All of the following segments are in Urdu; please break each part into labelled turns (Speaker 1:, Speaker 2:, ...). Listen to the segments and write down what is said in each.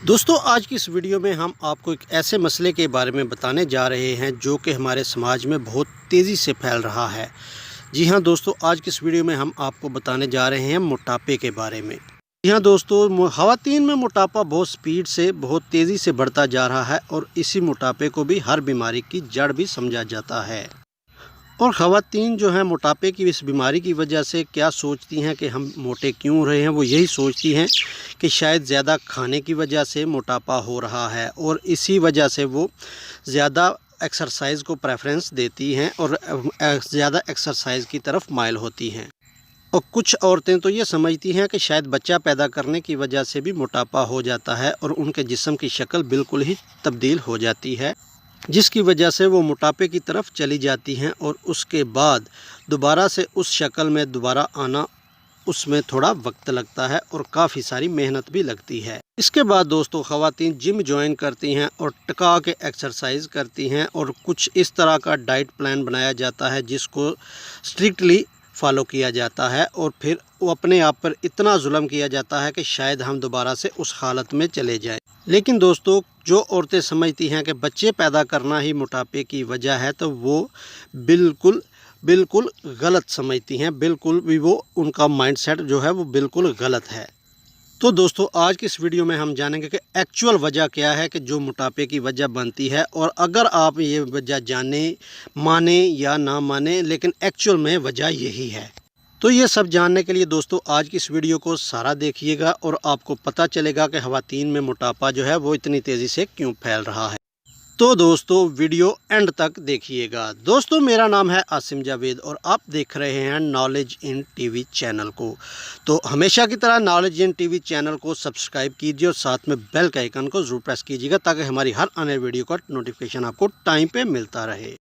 Speaker 1: دوستو آج کی اس ویڈیو میں ہم آپ کو ایک ایسے مسئلے کے بارے میں بتانے جا رہے ہیں جو کہ ہمارے سماج میں بہت تیزی سے پھیل رہا ہے۔ جی ہاں دوستو، آج کی اس ویڈیو میں ہم آپ کو بتانے جا رہے ہیں موٹاپے کے بارے میں۔ جی ہاں دوستو، خواتین میں موٹاپا بہت سپیڈ سے بہت تیزی سے بڑھتا جا رہا ہے اور اسی موٹاپے کو بھی ہر بیماری کی جڑ بھی سمجھا جاتا ہے۔ اور خواتین جو ہیں موٹاپے کی اس بیماری کی وجہ سے کیا سوچتی ہیں کہ ہم موٹے کیوں ہو رہے ہیں، وہ یہی سوچتی ہیں کہ شاید زیادہ کھانے کی وجہ سے موٹاپا ہو رہا ہے اور اسی وجہ سے وہ زیادہ ایکسرسائز کو پریفرنس دیتی ہیں اور زیادہ ایکسرسائز کی طرف مائل ہوتی ہیں۔ اور کچھ عورتیں تو یہ سمجھتی ہیں کہ شاید بچہ پیدا کرنے کی وجہ سے بھی موٹاپا ہو جاتا ہے اور ان کے جسم کی شکل بالکل ہی تبدیل ہو جاتی ہے، جس کی وجہ سے وہ موٹاپے کی طرف چلی جاتی ہیں اور اس کے بعد دوبارہ سے اس شکل میں دوبارہ آنا اس میں تھوڑا وقت لگتا ہے اور کافی ساری محنت بھی لگتی ہے۔ اس کے بعد دوستو خواتین جم جوائن کرتی ہیں اور ٹکا کے ایکسرسائز کرتی ہیں اور کچھ اس طرح کا ڈائٹ پلان بنایا جاتا ہے جس کو اسٹرکٹلی فالو کیا جاتا ہے اور پھر وہ اپنے آپ پر اتنا ظلم کیا جاتا ہے کہ شاید ہم دوبارہ سے اس حالت میں چلے جائیں۔ لیکن دوستو، جو عورتیں سمجھتی ہیں کہ بچے پیدا کرنا ہی موٹاپے کی وجہ ہے تو وہ بالکل غلط سمجھتی ہیں، بالکل بھی وہ ان کا مائنڈ سیٹ جو ہے وہ بالکل غلط ہے۔ تو دوستو آج کی اس ویڈیو میں ہم جانیں گے کہ ایکچول وجہ کیا ہے کہ جو موٹاپے کی وجہ بنتی ہے، اور اگر آپ یہ وجہ جانیں، مانیں یا نہ مانیں، لیکن ایکچول میں وجہ یہی ہے۔ تو یہ سب جاننے کے لیے دوستو آج کی اس ویڈیو کو سارا دیکھیے گا اور آپ کو پتہ چلے گا کہ خواتین میں موٹاپا جو ہے وہ اتنی تیزی سے کیوں پھیل رہا ہے۔ تو دوستو ویڈیو اینڈ تک دیکھیے گا۔ دوستو میرا نام ہے عاصم جاوید اور آپ دیکھ رہے ہیں نالج ان ٹی وی چینل کو۔ تو ہمیشہ کی طرح نالج ان ٹی وی چینل کو سبسکرائب کیجیے اور ساتھ میں بیل کا آئیکن کو ضرور پریس کیجیے گا تاکہ ہماری ہر آنے والی ویڈیو کا نوٹیفیکیشن آپ کو ٹائم پہ ملتا رہے۔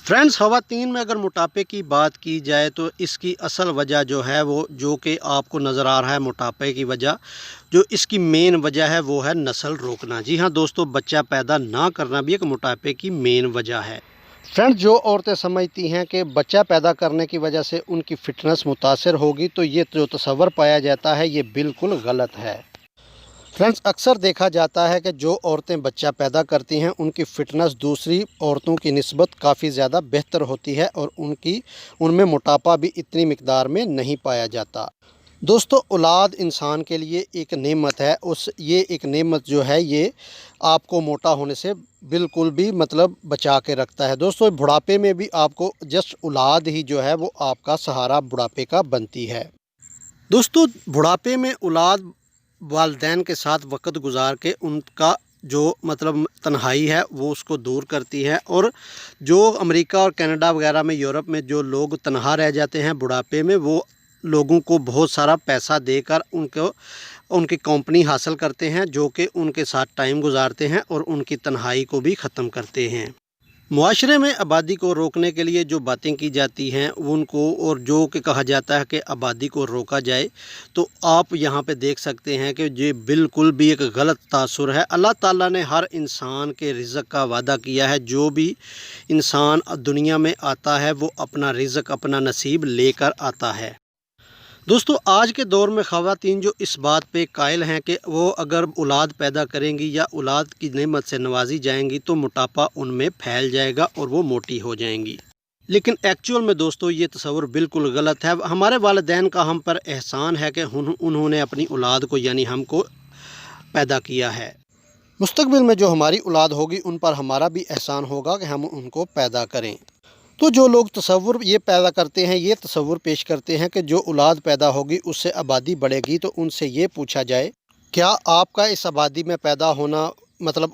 Speaker 1: فرینڈز، خواتین میں اگر موٹاپے کی بات کی جائے تو اس کی اصل وجہ جو ہے وہ جو کہ آپ کو نظر آ رہا ہے موٹاپے کی وجہ، جو اس کی مین وجہ ہے وہ ہے نسل روکنا۔ جی ہاں دوستو، بچہ پیدا نہ کرنا بھی ایک موٹاپے کی مین وجہ ہے۔ فرینڈ، جو عورتیں سمجھتی ہیں کہ بچہ پیدا کرنے کی وجہ سے ان کی فٹنس متاثر ہوگی تو یہ جو تصور پایا جاتا ہے یہ بالکل غلط ہے۔ فرینڈز، اکثر دیکھا جاتا ہے کہ جو عورتیں بچہ پیدا کرتی ہیں ان کی فٹنس دوسری عورتوں کی نسبت کافی زیادہ بہتر ہوتی ہے اور ان میں موٹاپا بھی اتنی مقدار میں نہیں پایا جاتا۔ دوستو اولاد انسان کے لیے ایک نعمت ہے، یہ ایک نعمت جو ہے یہ آپ کو موٹا ہونے سے بالکل بھی بچا کے رکھتا ہے۔ دوستو بڑھاپے میں بھی آپ کو جسٹ اولاد ہی جو ہے وہ آپ کا سہارا بڑھاپے کا بنتی ہے۔ دوستو بڑھاپے میں اولاد والدین کے ساتھ وقت گزار کے ان کا جو تنہائی ہے وہ اس کو دور کرتی ہے، اور جو امریکہ اور کینیڈا وغیرہ میں، یورپ میں جو لوگ تنہا رہ جاتے ہیں بڑھاپے میں، وہ لوگوں کو بہت سارا پیسہ دے کر ان کی کمپنی حاصل کرتے ہیں جو کہ ان کے ساتھ ٹائم گزارتے ہیں اور ان کی تنہائی کو بھی ختم کرتے ہیں۔ معاشرے میں آبادی کو روکنے کے لیے جو باتیں کی جاتی ہیں ان کو، اور جو کہ کہا جاتا ہے کہ آبادی کو روکا جائے، تو آپ یہاں پہ دیکھ سکتے ہیں کہ یہ بالکل بھی ایک غلط تاثر ہے۔ اللہ تعالیٰ نے ہر انسان کے رزق کا وعدہ کیا ہے، جو بھی انسان دنیا میں آتا ہے وہ اپنا رزق، اپنا نصیب لے کر آتا ہے۔ دوستو آج کے دور میں خواتین جو اس بات پہ قائل ہیں کہ وہ اگر اولاد پیدا کریں گی یا اولاد کی نعمت سے نوازی جائیں گی تو موٹاپا ان میں پھیل جائے گا اور وہ موٹی ہو جائیں گی، لیکن ایکچول میں دوستو یہ تصور بالکل غلط ہے۔ ہمارے والدین کا ہم پر احسان ہے کہ انہوں نے اپنی اولاد کو یعنی ہم کو پیدا کیا ہے۔ مستقبل میں جو ہماری اولاد ہوگی ان پر ہمارا بھی احسان ہوگا کہ ہم ان کو پیدا کریں۔ تو جو لوگ یہ تصور پیش کرتے ہیں کہ جو اولاد پیدا ہوگی اس سے آبادی بڑھے گی، تو ان سے یہ پوچھا جائے کیا آپ کا اس آبادی میں پیدا ہونا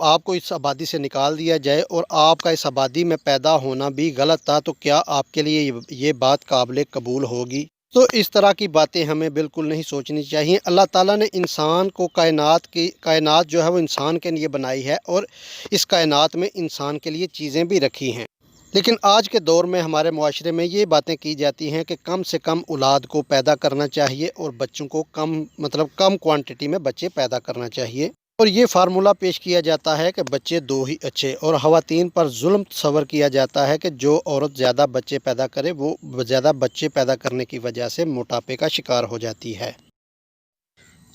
Speaker 1: آپ کو اس آبادی سے نکال دیا جائے اور آپ کا اس آبادی میں پیدا ہونا بھی غلط تھا، تو کیا آپ کے لیے یہ بات قابل قبول ہوگی؟ تو اس طرح کی باتیں ہمیں بالکل نہیں سوچنی چاہیے۔ اللہ تعالیٰ نے انسان کو کائنات جو ہے وہ انسان کے لیے بنائی ہے اور اس کائنات میں انسان کے لیے چیزیں بھی رکھی ہیں، لیکن آج کے دور میں ہمارے معاشرے میں یہ باتیں کی جاتی ہیں کہ کم سے کم اولاد کو پیدا کرنا چاہیے اور بچوں کو کم کوانٹٹی میں بچے پیدا کرنا چاہیے، اور یہ فارمولہ پیش کیا جاتا ہے کہ بچے دو ہی اچھے، اور خواتین پر ظلم تصور کیا جاتا ہے کہ جو عورت زیادہ بچے پیدا کرے وہ زیادہ بچے پیدا کرنے کی وجہ سے موٹاپے کا شکار ہو جاتی ہے۔